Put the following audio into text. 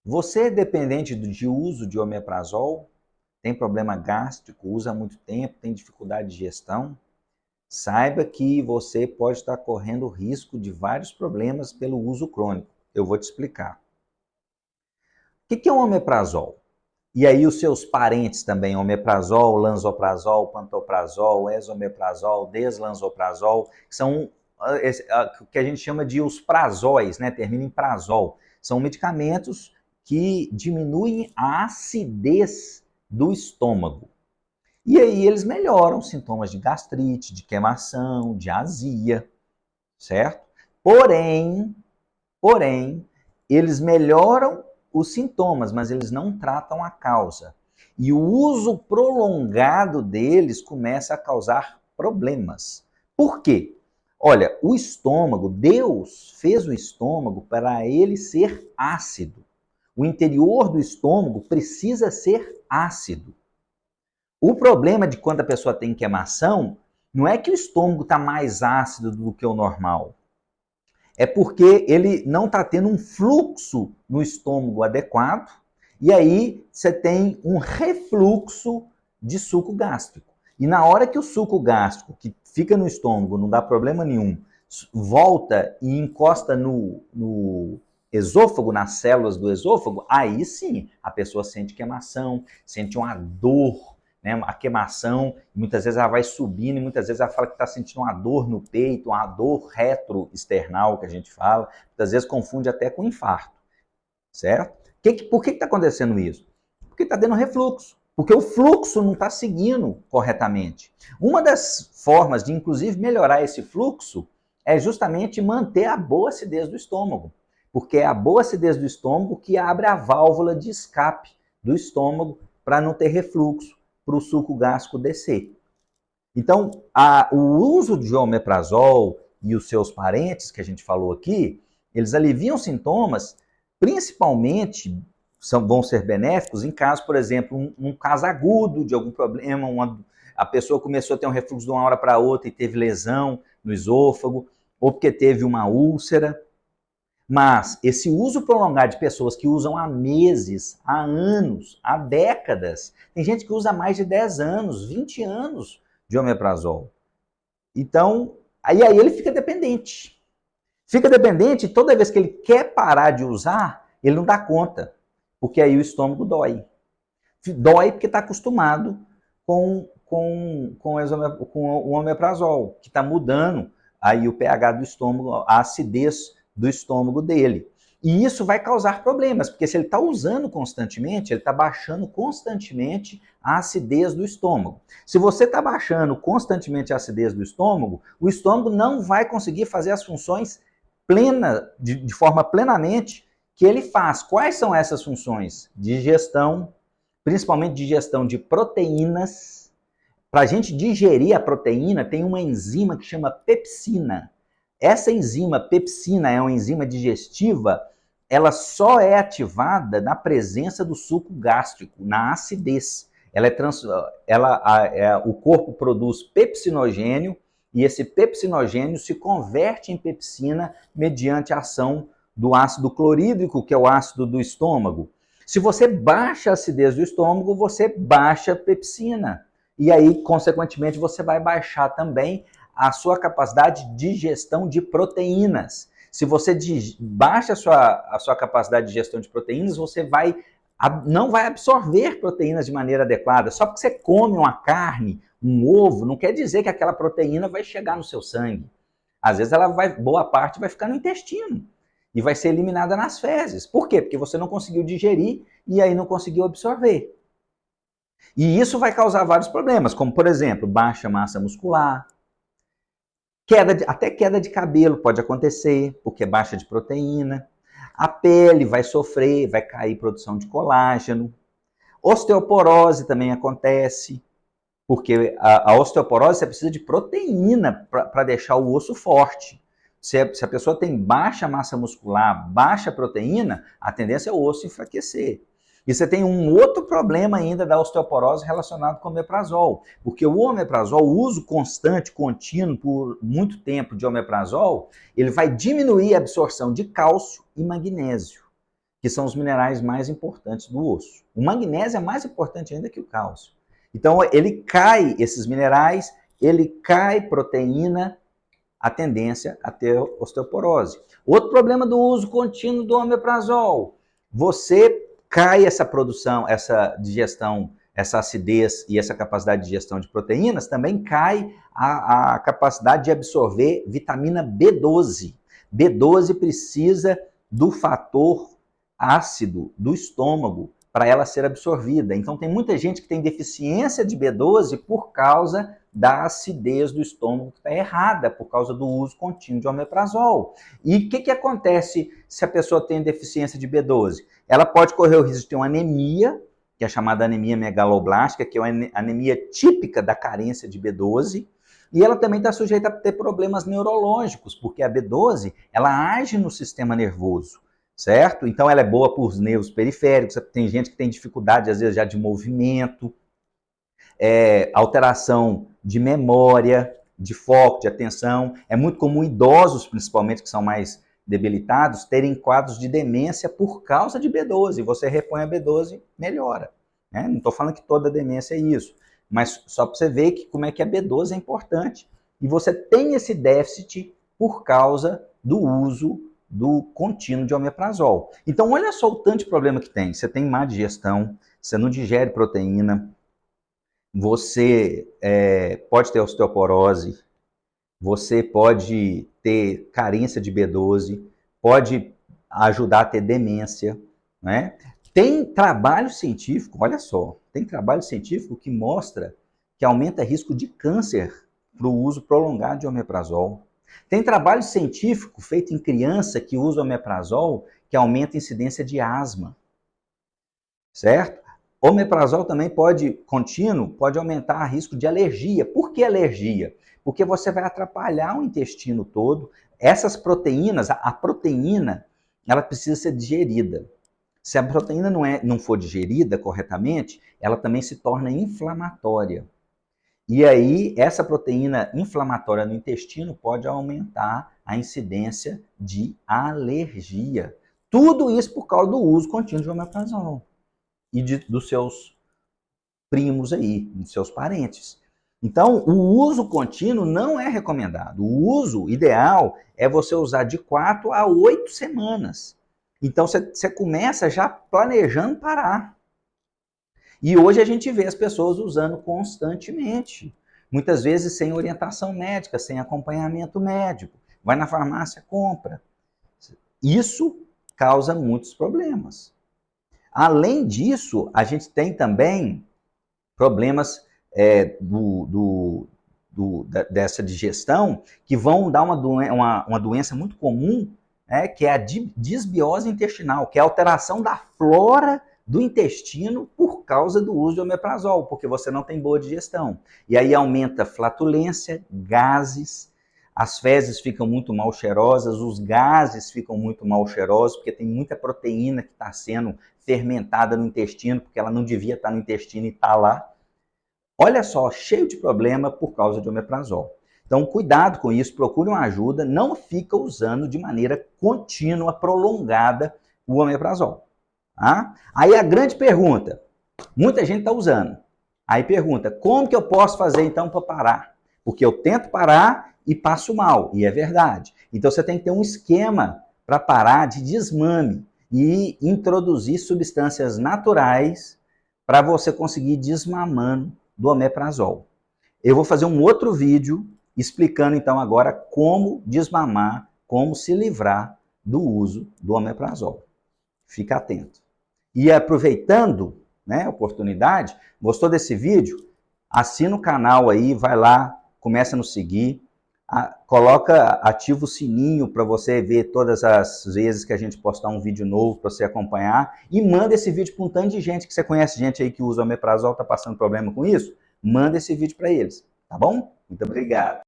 Você é dependente de uso de omeprazol? Tem problema gástrico, usa há muito tempo, tem dificuldade de digestão? Saiba que você pode estar correndo risco de vários problemas pelo uso crônico. Eu vou te explicar. O que é o omeprazol? E aí os seus parentes também, omeprazol, lansoprazol, pantoprazol, esomeprazol, deslanzoprazol, que são o que a gente chama de os prazóis, né? Termina em prazol. São medicamentos que diminuem a acidez do estômago. E aí eles melhoram sintomas de gastrite, de queimação, de azia, certo? Porém, eles melhoram os sintomas, mas eles não tratam a causa. E o uso prolongado deles começa a causar problemas. Por quê? Olha, o estômago, Deus fez o estômago para ele ser ácido. O interior do estômago precisa ser ácido. O problema de quando a pessoa tem queimação não é que o estômago está mais ácido do que o normal. É porque ele não está tendo um fluxo no estômago adequado, e aí você tem um refluxo de suco gástrico. E na hora que o suco gástrico, que fica no estômago, não dá problema nenhum, volta e encosta no esôfago, nas células do esôfago, aí sim a pessoa sente queimação, sente uma dor, né, a queimação, muitas vezes ela vai subindo e muitas vezes ela fala que está sentindo uma dor no peito, uma dor retroesternal que a gente fala, muitas vezes confunde até com infarto, certo? Por que está acontecendo isso? Porque está tendo refluxo, porque o fluxo não está seguindo corretamente. Uma das formas de, inclusive, melhorar esse fluxo é justamente manter a boa acidez do estômago, porque é a boa acidez do estômago que abre a válvula de escape do estômago para não ter refluxo, para o suco gástrico descer. Então, o uso de omeprazol e os seus parentes, que a gente falou aqui, eles aliviam sintomas, principalmente vão ser benéficos em caso, por exemplo, um caso agudo de algum problema, a pessoa começou a ter um refluxo de uma hora para outra e teve lesão no esôfago, ou porque teve uma úlcera. Mas esse uso prolongado de pessoas que usam há meses, há anos, há décadas, tem gente que usa há mais de 10 anos, 20 anos de omeprazol. Então, aí ele fica dependente. Fica dependente e toda vez que ele quer parar de usar, ele não dá conta, porque aí o estômago dói. Dói porque está acostumado com o omeprazol, que está mudando aí o pH do estômago, a acidez do estômago dele. E isso vai causar problemas, porque se ele está usando constantemente, ele está baixando constantemente a acidez do estômago. Se você está baixando constantemente a acidez do estômago, o estômago não vai conseguir fazer as funções de forma plenamente que ele faz. Quais são essas funções? Digestão, principalmente digestão de proteínas. Para a gente digerir a proteína, tem uma enzima que chama pepsina. Essa enzima pepsina é uma enzima digestiva, ela só é ativada na presença do suco gástrico, na acidez. O corpo produz pepsinogênio e esse pepsinogênio se converte em pepsina mediante a ação do ácido clorídrico, que é o ácido do estômago. Se você baixa a acidez do estômago, você baixa a pepsina. E aí, consequentemente, você vai baixar também a sua capacidade de digestão de proteínas. Se você baixa a sua capacidade de digestão de proteínas, você não vai absorver proteínas de maneira adequada. Só porque você come uma carne, um ovo, não quer dizer que aquela proteína vai chegar no seu sangue. Às vezes boa parte vai ficar no intestino e vai ser eliminada nas fezes. Por quê? Porque você não conseguiu digerir e aí não conseguiu absorver. E isso vai causar vários problemas, como, por exemplo, baixa massa muscular, até queda de cabelo pode acontecer, porque é baixa de proteína. A pele vai sofrer, vai cair produção de colágeno. Osteoporose também acontece, porque a osteoporose você precisa de proteína para deixar o osso forte. Se a pessoa tem baixa massa muscular, baixa proteína, a tendência é o osso enfraquecer. E você tem um outro problema ainda da osteoporose relacionado com o omeprazol, porque o omeprazol, o uso constante, contínuo, por muito tempo de omeprazol, ele vai diminuir a absorção de cálcio e magnésio, que são os minerais mais importantes do osso. O magnésio é mais importante ainda que o cálcio. Então, ele cai esses minerais, ele cai proteína, a tendência a ter osteoporose. Outro problema do uso contínuo do omeprazol. Você cai essa produção, essa digestão, essa acidez e essa capacidade de digestão de proteínas, também cai a capacidade de absorver vitamina B12. B12 precisa do fator ácido do estômago para ela ser absorvida. Então tem muita gente que tem deficiência de B12 por causa da acidez do estômago que está errada, por causa do uso contínuo de omeprazol. E o que acontece se a pessoa tem deficiência de B12? Ela pode correr o risco de ter uma anemia, que é chamada anemia megaloblástica, que é uma anemia típica da carência de B12, e ela também está sujeita a ter problemas neurológicos, porque a B12 ela age no sistema nervoso, certo? Então ela é boa para os nervos periféricos, tem gente que tem dificuldade, às vezes, já de movimento, alteração de memória, de foco, de atenção. É muito comum idosos, principalmente, que são mais debilitados, terem quadros de demência por causa de B12. Você repõe a B12, melhora. Né? Não estou falando que toda demência é isso, mas só para você ver que, como é que a B12 é importante. E você tem esse déficit por causa do uso do contínuo de omeprazol. Então, olha só o tanto de problema que tem. Você tem má digestão, você não digere proteína, você pode ter osteoporose, você pode ter carência de B12, pode ajudar a ter demência, né? Tem trabalho científico, olha só, tem trabalho científico que mostra que aumenta risco de câncer para o uso prolongado de omeprazol. Tem trabalho científico feito em criança que usa omeprazol que aumenta a incidência de asma, certo? Omeprazol também contínuo pode aumentar o risco de alergia. Por que alergia? Porque você vai atrapalhar o intestino todo. Essas proteínas, a proteína, ela precisa ser digerida. Se a proteína não for digerida corretamente, ela também se torna inflamatória. E aí, essa proteína inflamatória no intestino pode aumentar a incidência de alergia. Tudo isso por causa do uso contínuo de omeprazol e dos seus primos aí, dos seus parentes. Então, o uso contínuo não é recomendado. O uso ideal é você usar de 4 a 8 semanas. Então, você começa já planejando parar. E hoje a gente vê as pessoas usando constantemente. Muitas vezes sem orientação médica, sem acompanhamento médico. Vai na farmácia, compra. Isso causa muitos problemas. Além disso, a gente tem também problemas dessa digestão que vão dar uma doença muito comum, que é a disbiose intestinal, que é a alteração da flora do intestino por causa do uso de omeprazol, porque você não tem boa digestão. E aí aumenta flatulência, gases, as fezes ficam muito mal cheirosas, os gases ficam muito mal cheirosos, porque tem muita proteína que está sendo fermentada no intestino, porque ela não devia estar no intestino e está lá. Olha só, cheio de problema por causa de omeprazol. Então, cuidado com isso, procure uma ajuda, não fica usando de maneira contínua, prolongada, o omeprazol. Tá? Aí a grande pergunta, muita gente está usando. Aí pergunta, como que eu posso fazer então para parar? Porque eu tento parar e passo mal, e é verdade. Então você tem que ter um esquema para parar de desmame e introduzir substâncias naturais para você conseguir desmamando do omeprazol. Eu vou fazer um outro vídeo explicando então agora como desmamar, como se livrar do uso do omeprazol. Fica atento. E aproveitando, a oportunidade, gostou desse vídeo? Assina o canal aí, vai lá, começa a nos seguir, ativa o sininho para você ver todas as vezes que a gente postar um vídeo novo para você acompanhar e manda esse vídeo para um tanto de gente que você conhece, gente aí que usa omeprazol, está passando problema com isso, manda esse vídeo para eles, tá bom? Muito obrigado.